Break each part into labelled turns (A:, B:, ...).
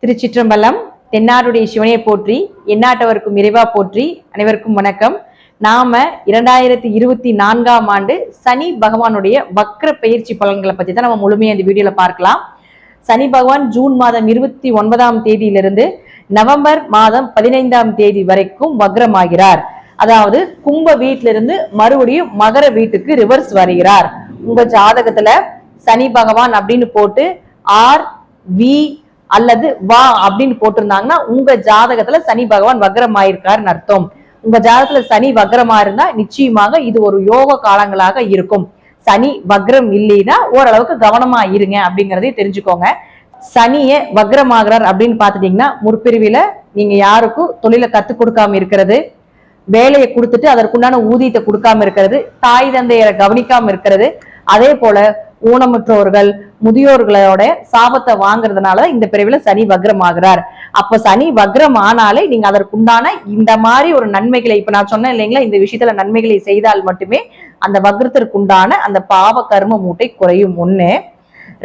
A: திருச்சிற்றம்பலம். தென்னாருடைய சிவனையை போற்றி, எந்நாட்டவருக்கும் இறைவா போற்றி. அனைவருக்கும் வணக்கம். நாம 2024ஆம் ஆண்டு சனி பகவானுடைய வக்ர பயிற்சி பலன்களை பத்தி தான் நம்ம முழுமையா இந்த வீடியோல பார்க்கலாம். சனி பகவான் ஜூன் மாதம் 29ஆம் தேதியிலிருந்து நவம்பர் மாதம் 15ஆம் தேதி வரைக்கும் வக்ரமாகிறார். அதாவது கும்ப வீட்டிலிருந்து மறுபடியும் மகர வீட்டுக்கு ரிவர்ஸ் வருகிறார். உங்க ஜாதகத்துல சனி பகவான் அப்படின்னு போட்டு ஆர் வி அல்லது வா அப்படின்னு போட்டிருந்தாங்கன்னா உங்க ஜாதகத்துல சனி பகவான் வக்ரமாயிருக்காருன்னு அர்த்தம். உங்க ஜாதகத்துல சனி வக்ரமா இருந்தா நிச்சயமாக இது ஒரு யோக காலங்களாக இருக்கும். சனி வக்ரம் இல்லைன்னா ஓரளவுக்கு கவனமா இருங்க அப்படிங்கறதையும் தெரிஞ்சுக்கோங்க. சனிய வக்ரமாகிறார் அப்படின்னு பாத்துட்டீங்கன்னா முற்பிரிவில நீங்க யாருக்கும் தொழிலை கத்து கொடுக்காம இருக்கிறது, வேலையை கொடுத்துட்டு அதற்குண்டான ஊதியத்தை கொடுக்காம இருக்கிறது, தாய் தந்தையரை கவனிக்காம இருக்கிறது, அதே போல ஊனமுற்றோர்கள் முதியோர்களோட சாபத்தை வாங்குறதுனால இந்த பிரிவுல சனி வக்ரமாகிறார். அப்ப சனி வக்ரம் ஆனாலே நீங்க அதற்குண்டான இந்த மாதிரி ஒரு நன்மைகளை இப்ப நான் சொன்னேன் இல்லைங்களா, இந்த விஷயத்துல நன்மைகளை செய்தால் மட்டுமே அந்த வக்ரத்திற்குண்டான அந்த பாவ கர்ம மூட்டை குறையும். ஒண்ணு.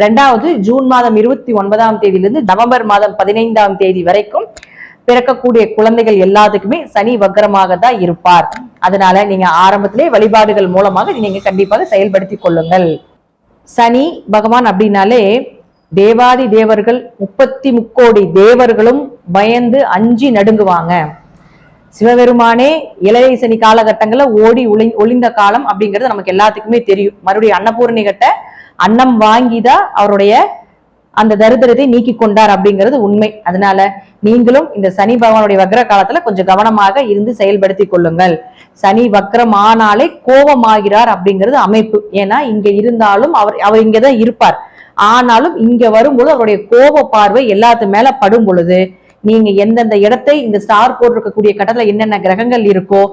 A: ரெண்டாவது, ஜூன் மாதம் 29ஆம் தேதியிலிருந்து நவம்பர் மாதம் 15ஆம் தேதி வரைக்கும் பிறக்கக்கூடிய குழந்தைகள் எல்லாத்துக்குமே சனி வக்ரமாக தான் இருப்பார். அதனால நீங்க ஆரம்பத்திலே வழிபாடுகள் மூலமாக நீங்க கண்டிப்பாக செயல்படுத்திக் கொள்ளுங்கள். சனி பகவான் அப்படின்னாலே தேவாதி தேவர்கள் 33 தேவர்களும் பயந்து அஞ்சி நடுங்குவாங்க. சிவபெருமானே இளைய சனி காலகட்டங்கள்ல ஓடி ஒளிந்த காலம் அப்படிங்கிறது நமக்கு எல்லாத்துக்குமே தெரியும். மறுபடியும் அன்னபூரணி கட்ட அன்னம் வாங்கிதான் அவருடைய அந்த தரித்திரத்தை நீக்கி கொண்டார் அப்படிங்கிறது உண்மை. அதனால நீங்களும் இந்த சனி பகவானுடைய வக்ர காலத்துல கொஞ்சம் கவனமாக இருந்து செயல்படுத்தி கொள்ளுங்கள். சனி வக்ரம் ஆனாலே கோபமாகிறார் அப்படிங்கிறது அமைப்பு. ஏன்னா இங்க இருந்தாலும் அவர் இங்கதான் இருப்பார். ஆனாலும் இங்க வரும்போது அவருடைய கோப பார்வை எல்லாத்து மேல படும் பொழுது நீங்க எந்தெந்த இடத்தை இந்த ஸ்டார் போட்டிருக்கக்கூடிய கட்டத்துல என்னென்ன கிரகங்கள் இருக்கோ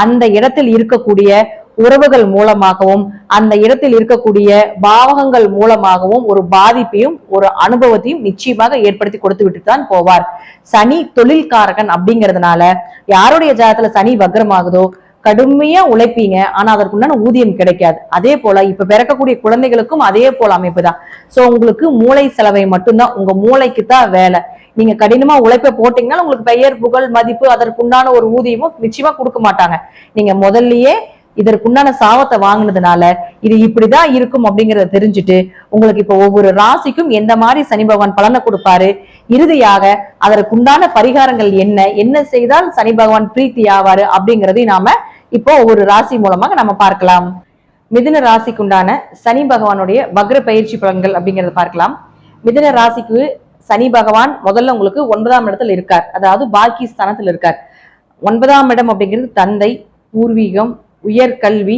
A: அந்த இடத்தில் இருக்கக்கூடிய உறவுகள் மூலமாகவும் அந்த இடத்தில் இருக்கக்கூடிய பாவகங்கள் மூலமாகவும் ஒரு பாதிப்பையும் ஒரு அனுபவத்தையும் நிச்சயமாக ஏற்படுத்தி கொடுத்து விட்டு தான் போவார். சனி தொழில்காரகன் அப்படிங்கிறதுனால யாருடைய ஜாதகத்துல சனி வக்ரமாகுதோ கடுமையா உழைப்பீங்க, ஆனா அதற்குண்டான ஊதியம் கிடைக்காது. அதே போல இப்ப பிறக்கக்கூடிய குழந்தைகளுக்கும் அதே போல அமைப்பு தான். சோ உங்களுக்கு மூளை செலவை மட்டும்தான், உங்க மூளைக்கு தான் வேலை. நீங்க கடினமா உழைப்ப போட்டீங்கன்னா உங்களுக்கு பெயர் புகழ் மதிப்பு அதற்குண்டான ஒரு ஊதியமும் நிச்சயமா கொடுக்க மாட்டாங்க. நீங்க முதல்லயே இதற்குண்டான சாபத்தை வாங்கினதுனால இது இப்படிதான் இருக்கும் அப்படிங்கறத தெரிஞ்சுட்டு உங்களுக்கு இப்ப ஒவ்வொரு ராசிக்கும் எந்த மாதிரி சனி பகவான் பலனை கொடுப்பாரு, இறுதியாக அதற்குண்டான பரிகாரங்கள் என்ன செய்தால் சனி பகவான் பிரீத்தி ஆவாரு அப்படிங்கறதையும் நாம இப்போ ஒவ்வொரு ராசி மூலமாக நம்ம பார்க்கலாம். மிதுன ராசிக்குண்டான சனி பகவானுடைய வக்ர பயிற்சி பலன்கள் அப்படிங்கறத பார்க்கலாம். மிதுன ராசிக்கு சனி பகவான் முதல்ல உங்களுக்கு 9ஆம் இடத்துல இருக்கார், அதாவது பாக்கி ஸ்தானத்துல இருக்கார். 9ஆம் இடம் அப்படிங்கிறது தந்தை, பூர்வீகம், உயர்கல்வி,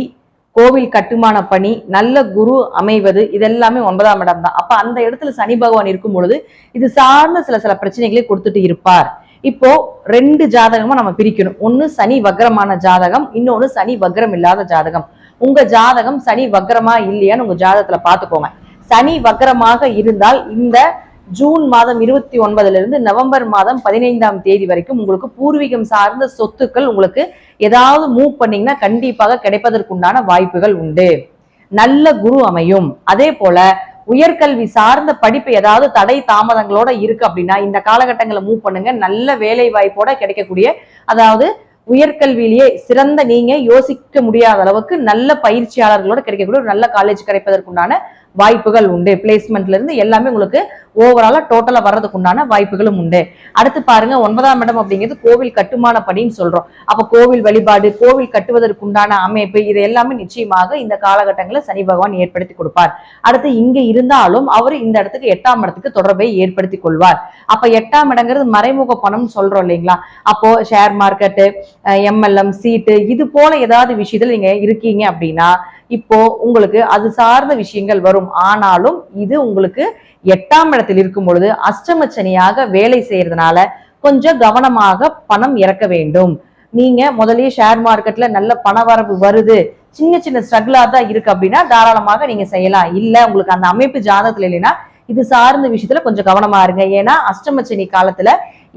A: கோவில் கட்டுமான பணி, நல்ல குரு அமைவது, இதெல்லாமே 9ஆம் இடம் தான். அப்ப அந்த இடத்துல சனி பகவான் இருக்கும் பொழுது இது சார்ந்த சில பிரச்சனைகளை கொடுத்துட்டு இருப்பார். இப்போ 2 ஜாதகமா நம்ம பிரிக்கணும். ஒண்ணு சனி வக்ரமான ஜாதகம், இன்னொன்னு சனி வக்ரம் இல்லாத ஜாதகம். உங்க ஜாதகம் சனி வக்ரமா இல்லையான்னு உங்க ஜாதகத்துல பாத்துக்கோங்க. சனி வக்ரமாக இருந்தால் இந்த ஜூன் மாதம் 29 நவம்பர் மாதம் 15ஆம் தேதி வரைக்கும் உங்களுக்கு பூர்வீகம் சார்ந்த சொத்துக்கள் உங்களுக்கு ஏதாவது மூவ் பண்ணீங்கன்னா கண்டிப்பாக கிடைப்பதற்குண்டான வாய்ப்புகள் உண்டு. நல்ல குரு அமையும். அதே போல உயர்கல்வி சார்ந்த படிப்பு ஏதாவது தடை தாமதங்களோட இருக்கு அப்படின்னா இந்த காலகட்டங்களை மூவ் பண்ணுங்க. நல்ல வேலை வாய்ப்போட கிடைக்கக்கூடிய, அதாவது உயர்கல்வியிலேயே சிறந்த நீங்க யோசிக்க முடியாத அளவுக்கு நல்ல பயிற்சியாளர்களோட கிடைக்கக்கூடிய ஒரு நல்ல காலேஜ் கிடைப்பதற்குண்டான வாய்ப்புகள் உண்டு. பிளேஸ்மெண்ட்ல இருந்து எல்லாமே உங்களுக்கு ஓவராலா டோட்டலா வர்றதுக்கு உண்டான வாய்ப்புகளும் உண்டு. அடுத்து பாருங்க, 9ஆம் இடம் அப்படிங்கிறது கோவில் கட்டுமான பணின்னு சொல்றோம். அப்ப கோவில் வழிபாடு, கோவில் கட்டுவதற்குண்டான அமைப்பு, இது எல்லாமே நிச்சயமாக இந்த காலகட்டங்களில் சனி பகவான் ஏற்படுத்தி கொடுப்பார். அடுத்து இங்க இருந்தாலும் அவர் இந்த இடத்துக்கு 8ஆம் இடத்துக்கு தொடர்பை ஏற்படுத்தி கொள்வார். அப்ப 8ஆம் இடங்கிறது மறைமுக பணம் சொல்றோம் இல்லைங்களா. அப்போ ஷேர் மார்க்கெட்டு, MLM சீட்டு, இது போல ஏதாவது விஷயத்துல நீங்க இருக்கீங்க அப்படின்னா இப்போ உங்களுக்கு அது சார்ந்த விஷயங்கள் வரும். ஆனாலும் இது உங்களுக்கு 8ஆம் இடத்தில் இருக்கும் பொழுது அஷ்டம சனியாக வேலை செய்யறதுனால கொஞ்சம் கவனமாக பணம் இறக்க வேண்டும். நீங்க முதலே ஷேர் மார்க்கெட்ல நல்ல பண வரவு வருது, சின்ன ஸ்ட்ரகிளா தான் இருக்கு அப்படின்னா தாராளமாக நீங்க செய்யலாம். இல்ல உங்களுக்கு அந்த அமைப்பு ஜாதகத்துல இல்லைன்னா இது சார்ந்த விஷயத்துல கொஞ்சம் கவனமா இருங்க. ஏன்னா அஷ்டம சனி காலத்துல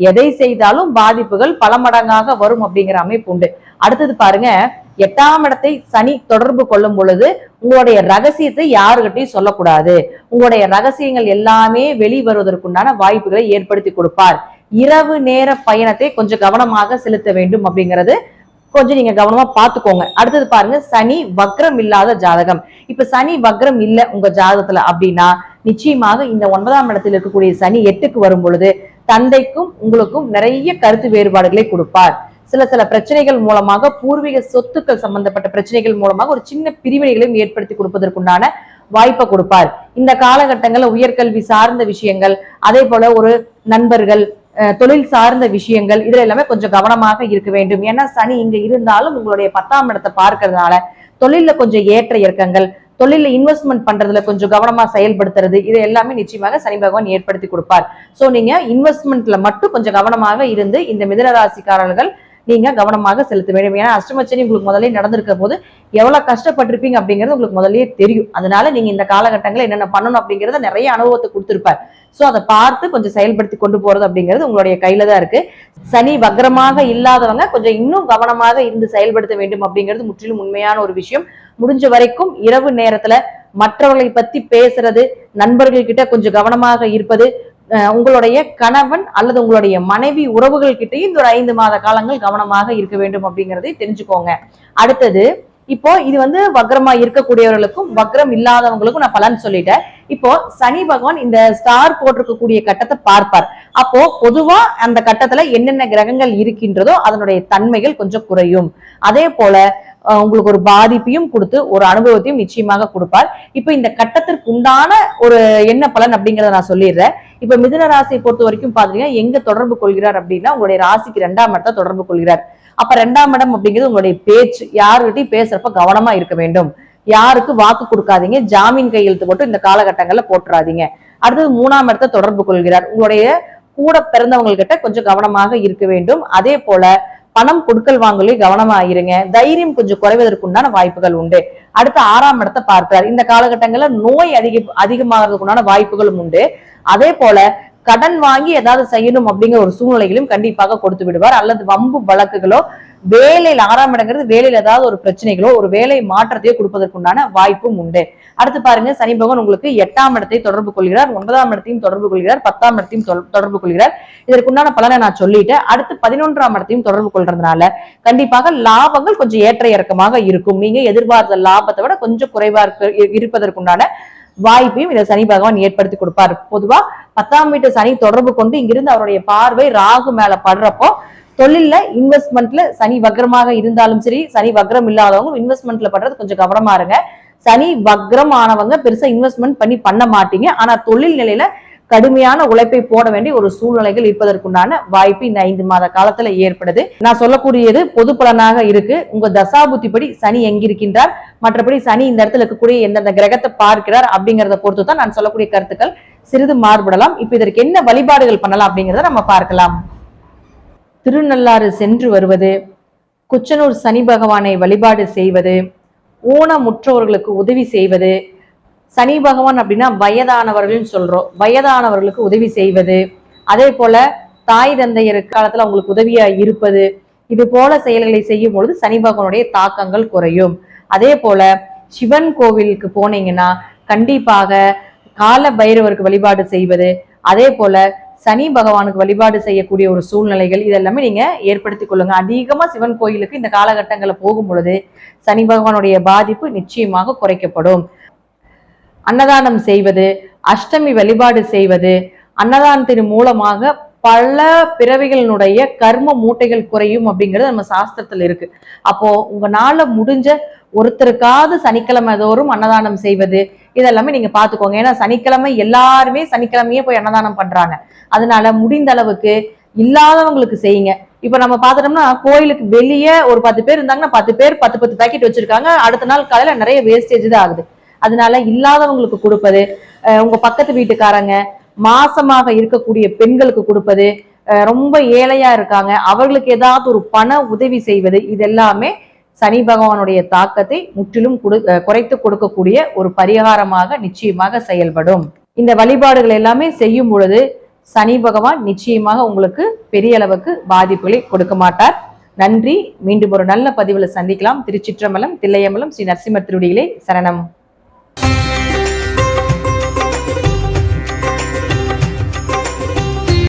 A: எதை செய்தாலும் பாதிப்புகள் பல மடங்காக வரும் அப்படிங்கிற அமைப்பு உண்டு. அடுத்தது பாருங்க, 8ஆம் இடத்தை சனி தொடர்பு கொள்ளும் பொழுது உங்களுடைய ரகசியத்தை யாருகிட்டையும் சொல்லக்கூடாது. உங்களுடைய ரகசியங்கள் எல்லாமே வெளிவருவதற்குண்டான வாய்ப்புகளை ஏற்படுத்தி கொடுப்பார். இரவு நேர பயணத்தை கொஞ்சம் கவனமாக செலுத்த வேண்டும் அப்படிங்கிறது கொஞ்சம் நீங்க கவனமா பாத்துக்கோங்க. அடுத்தது பாருங்க, சனி வக்ரம் இல்லாத ஜாதகம். இப்ப சனி வக்ரம் இல்ல உங்க ஜாதகத்துல அப்படின்னா நிச்சயமாக இந்த 9ஆம் இடத்தில் இருக்கக்கூடிய சனி 8க்கு வரும் பொழுது தந்தைக்கும் உங்களுக்கும் நிறைய கருத்து வேறுபாடுகளை கொடுப்பார். சில பிரச்சனைகள் மூலமாக பூர்வீக சொத்துக்கள் சம்பந்தப்பட்ட பிரச்சனைகள் மூலமாக ஒரு சின்ன பிரிவினைகளையும் ஏற்படுத்தி கொடுப்பதற்குண்டான வாய்ப்பை கொடுப்பார். இந்த காலகட்டங்கள்ல உயர்கல்வி சார்ந்த விஷயங்கள், அதே போல ஒரு நண்பர்கள், தொழில் சார்ந்த விஷயங்கள், இதுல எல்லாமே கொஞ்சம் கவனமாக இருக்க வேண்டும். ஏன்னா சனி இங்க இருந்தாலும் உங்களுடைய 10ஆம் இடத்தை பார்க்கறதுனால தொழில கொஞ்சம் ஏற்ற இறக்கங்கள், தொழில இன்வெஸ்ட்மெண்ட் பண்றதுல கொஞ்சம் கவனமா செயல்படுத்துறது, இது எல்லாமே நிச்சயமாக சனி பகவான் ஏற்படுத்தி கொடுப்பார். சோ நீங்க இன்வெஸ்ட்மெண்ட்ல மட்டும் கொஞ்சம் கவனமாக இருந்து இந்த மிதுன ராசிக்காரர்கள் நீங்க கவனமாக செலுத்த வேண்டும். ஏன்னா அஷ்டமச்சனி உங்களுக்கு முதலே நடந்திருக்க போது எவ்வளவு கஷ்டப்பட்டிருப்பீங்க அப்படிங்கிறது உங்களுக்கு முதல்லயே தெரியும். அதனால நீங்க இந்த காலகட்டங்களில் என்னென்ன பண்ணணும் அப்படிங்கறத நிறைய அனுபவத்தை கொடுத்திருப்பார். சோ அதை பார்த்து கொஞ்சம் செயல்படுத்தி கொண்டு போறது அப்படிங்கிறது உங்களுடைய கையில தான் இருக்கு. சனி வக்ரமாக இல்லாதவங்க கொஞ்சம் இன்னும் கவனமாக இருந்து செயல்படுத்த வேண்டும் அப்படிங்கிறது முற்றிலும் உண்மையான ஒரு விஷயம். முடிஞ்ச வரைக்கும் இரவு நேரத்துல மற்றவர்களை பத்தி பேசுறது, நண்பர்கள் கிட்ட கொஞ்சம் கவனமாக இருப்பது, உங்களுடைய கணவன் அல்லது உங்களுடைய மனைவி உறவுகள் கிட்டையும் இந்த ஒரு 5 மாத காலங்கள் கவனமாக இருக்க வேண்டும் அப்படிங்கறதை தெரிஞ்சுக்கோங்க. அடுத்தது, இப்போ இது வக்ரமா இருக்கக்கூடியவர்களுக்கும் வக்ரம் இல்லாதவங்களுக்கும் நான் பலன் சொல்லிட்டேன். இப்போ சனி பகவான் இந்த ஸ்டார் போட்டிருக்கக்கூடிய கட்டத்தை பார்ப்பார். அப்போ பொதுவா அந்த கட்டத்துல என்னென்ன கிரகங்கள் இருக்கின்றதோ அதனுடைய தன்மைகள் கொஞ்சம் குறையும். அதே போல உங்களுக்கு ஒரு பாதிப்பையும் கொடுத்து ஒரு அனுபவத்தையும் நிச்சயமாக கொடுப்பார். இப்ப இந்த கட்டத்திற்கு உண்டான ஒரு என்ன பலன் அப்படிங்கறத நான் சொல்லிடுறேன். இப்ப மிதுன ராசியை பொறுத்த வரைக்கும் பாத்தீங்கன்னா எங்க தொடர்பு கொள்கிறார் அப்படின்னா உங்களுடைய ராசிக்கு 2ஆம் இடத்தை தொடர்பு கொள்கிறார். அப்ப 2ஆம் இடம் அப்படிங்கிறது உங்களுடைய பேச்சு, யாருகிட்டையும் பேசுறப்ப கவனமா இருக்க வேண்டும். யாருக்கு வாக்கு கொடுக்காதீங்க, ஜாமீன் கையெழுத்து போட்டு இந்த காலகட்டங்கள்ல போட்டுறாதீங்க. அடுத்தது 3ஆம் இடத்தை தொடர்பு கொள்கிறார். உங்களுடைய கூட பிறந்தவங்ககிட்ட கொஞ்சம் கவனமாக இருக்க வேண்டும். அதே போல பணம் கொடுக்கல் வாங்கலே கவனமா இருங்க. தைரியம் கொஞ்சம் குறைவதற்குண்டான வாய்ப்புகள் உண்டு. அடுத்து 6ஆம் இடத்தை பார்க்கிறார். இந்த காலகட்டங்கள்ல நோய் அதிகமாகிறதுக்குண்டான வாய்ப்புகளும் உண்டு. அதே போல கடன் வாங்கி ஏதாவது செய்யணும் அப்படிங்கிற ஒரு சூழ்நிலைகளையும் கண்டிப்பாக கொடுத்து விடுவார். அல்லது வம்பு வழக்குகளோ, வேலையில் 6ஆம் இடங்கிறது வேலையில ஏதாவது ஒரு பிரச்சனைகளோ ஒரு வேலை மாற்றத்தையோ கொடுப்பதற்குண்டான வாய்ப்பும் உண்டு. அடுத்து பாருங்க, சனி பகவான் உங்களுக்கு 8ஆம் இடத்தை தொடர்பு கொள்கிறார், 9ஆம் இடத்தையும் தொடர்பு கொள்கிறார், 10ஆம் இடத்தையும் தொடர்பு கொள்கிறார். இதற்குண்டான பலனை நான் சொல்லிட்டேன். அடுத்து 11ஆம் இடத்தையும் தொடர்பு கொள்றதுனால கண்டிப்பாக லாபங்கள் கொஞ்சம் ஏற்ற இறக்கமாக இருக்கும். நீங்க எதிர்பார்த்த லாபத்தை விட கொஞ்சம் குறைவா இருப்பதற்குண்டான வாய்ப்பையும் இந்த சனி பகவான் ஏற்படுத்தி கொடுப்பார். பொதுவா 10ஆம் வீட்டு சனி தொடர்பு கொண்டு இங்கிருந்து அவருடைய பார்வை ராகு மேல படுறப்போ தொழில்ல இன்வெஸ்ட்மெண்ட்ல சனி வக்ரமாக இருந்தாலும் சரி, சனி வக்ரம் இல்லாதவங்க இன்வெஸ்ட்மெண்ட்ல பண்றது கொஞ்சம் கவனமா இருங்க. சனி வக்ரம் ஆனவங்க பெருசா இன்வெஸ்ட்மெண்ட் பண்ண மாட்டீங்க. ஆனா தொழில் நிலையில கடுமையான உழைப்பை போட வேண்டிய ஒரு சூழ்நிலைகள் இருப்பதற்குண்டான வாய்ப்பு இந்த 5 மாத காலத்துல ஏற்படுது. நான் சொல்லக்கூடியது பொது பலனாக இருக்கு. உங்க தசாபுத்திப்படி சனி எங்கிருக்கின்றார், மற்றபடி சனி இந்த இடத்துல இருக்கக்கூடிய எந்தெந்த கிரகத்தை பார்க்கிறார் அப்படிங்கறத பொறுத்து தான் நான் சொல்லக்கூடிய கருத்துக்கள் சிறிது மாறுபடலாம். இப்ப இதற்கு என்ன வழிபாடுகள் பண்ணலாம் அப்படிங்கிறத நம்ம பார்க்கலாம். திருநள்ளாறு சென்று வருவது, குச்சனூர் சனி பகவானை வழிபாடு செய்வது, ஊனமுற்றோர்களுக்கு உதவி செய்வது, சனி பகவான் அப்படின்னா வயதானவர்கள் சொல்றோம், வயதானவர்களுக்கு உதவி செய்வது, அதே போல தாய் தந்தையர் காலத்துல அவங்களுக்கு உதவியா இருப்பது, இது போல செயல்களை செய்யும் பொழுது சனி பகவானுடைய தாக்கங்கள் குறையும். அதே போல சிவன் கோவிலுக்கு போனீங்கன்னா கண்டிப்பாக கால பைரவருக்கு வழிபாடு செய்வது, அதே போல சனி பகவானுக்கு வழிபாடு செய்யக்கூடிய ஒரு சூழ்நிலைகள் இதெல்லாமே நீங்க ஏற்படுத்தி கொள்ளுங்க. அதிகமா சிவன் கோயிலுக்கு இந்த காலகட்டங்களை போகும் பொழுது சனி பகவானுடைய பாதிப்பு நிச்சயமாக குறைக்கப்படும். அன்னதானம் செய்வது, அஷ்டமி வழிபாடு செய்வது, அன்னதானத்தின் மூலமாக பல பிறவிகளினுடைய கர்ம மூட்டைகள் குறையும் அப்படிங்கிறது நம்ம சாஸ்திரத்துல இருக்கு. அப்போ உங்களால முடிஞ்ச ஒருத்தருக்காவது சனிக்கிழமை தோறும் அன்னதானம் செய்வது இதெல்லாமே நீங்க பாத்துக்கோங்க. ஏன்னா சனிக்கிழமை எல்லாருமே சனிக்கிழமையே போய் அன்னதானம் பண்றாங்க. அதனால முடிந்த அளவுக்கு இல்லாதவங்களுக்கு செய்யுங்க. இப்ப நம்ம பாத்துட்டோம்னா கோயிலுக்கு வெளியே ஒரு 10 பேர் இருந்தாங்கன்னா 10 பேர் 10 பேக்கெட் வச்சிருக்காங்க. அடுத்த நாள் காலையில நிறைய வேஸ்டேஜ் தான் ஆகுது. அதனால இல்லாதவங்களுக்கு கொடுப்பது, உங்க பக்கத்து வீட்டுக்காரங்க, மாசமாக இருக்கக்கூடிய பெண்களுக்கு கொடுப்பது, ரொம்ப ஏழையா இருக்காங்க அவர்களுக்கு ஏதாவது ஒரு பண உதவி செய்வது, இது எல்லாமே சனி பகவானுடைய தாக்கத்தை முற்றிலும் குறைத்து கொடுக்கக்கூடிய ஒரு பரிகாரமாக நிச்சயமாக செயல்படும். இந்த வழிபாடுகள் எல்லாமே செய்யும் பொழுது சனி பகவான் நிச்சயமாக உங்களுக்கு பெரிய அளவுக்கு பாதிப்புகளை கொடுக்க மாட்டார். நன்றி. மீண்டும் ஒரு நல்ல பதிவுல சந்திக்கலாம். திருச்சிற்றம்பலம், தில்லையம்பலம், ஸ்ரீ நரசிம்மர் திருவடிகளே சரணம்.